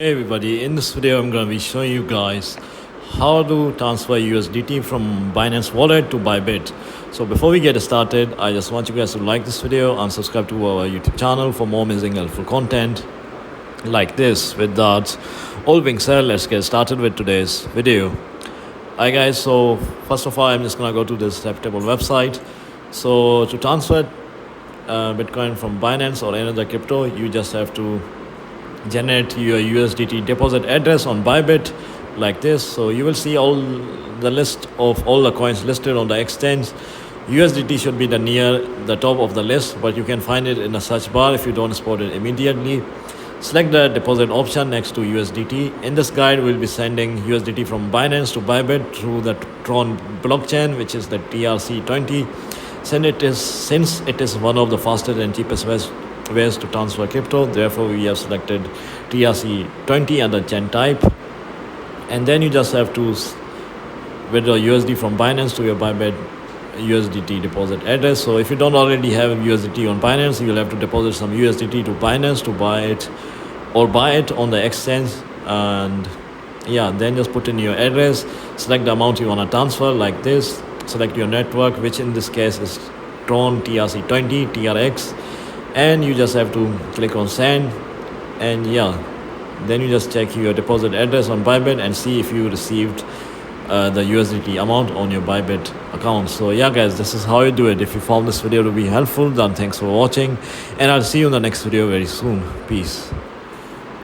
Hey everybody, in this video I'm going to be showing you guys how to transfer USDT from Binance wallet to ByBit. So before we get started, I just want you guys to like this video and subscribe to our YouTube channel for more amazing helpful content like this. With that all being said, let's get started with today's video. Hi guys, so first of all I'm just going to go to this reputable website. So to transfer Bitcoin from Binance or any other crypto, you just have to generate your USDT deposit address on ByBit like this. So you will see all the list of all the coins listed on the exchange. USDT should be near the top of the list, but you can find it in a search bar if you don't spot it immediately. Select the deposit option next to USDT. In this guide, we'll be sending USDT from Binance to ByBit through the Tron blockchain, which is the TRC20. Since it is one of the fastest and cheapest ways to transfer crypto, therefore we have selected TRC20 and the chain type, and then you just have to withdraw USD from Binance to your ByBit USDT deposit address. So if you don't already have USDT on Binance, you'll have to deposit some USDT to Binance to buy it on the exchange. And yeah, then just put in your address, select the amount you want to transfer like this, select your network, which in this case is Tron TRC20 TRX, and you just have to click on send. And yeah, then you just check your deposit address on ByBit and see if you received the USDT amount on your ByBit account. So yeah guys, this is how you do it. If you found this video to be helpful, then thanks for watching, and I'll see you in the next video very soon. Peace.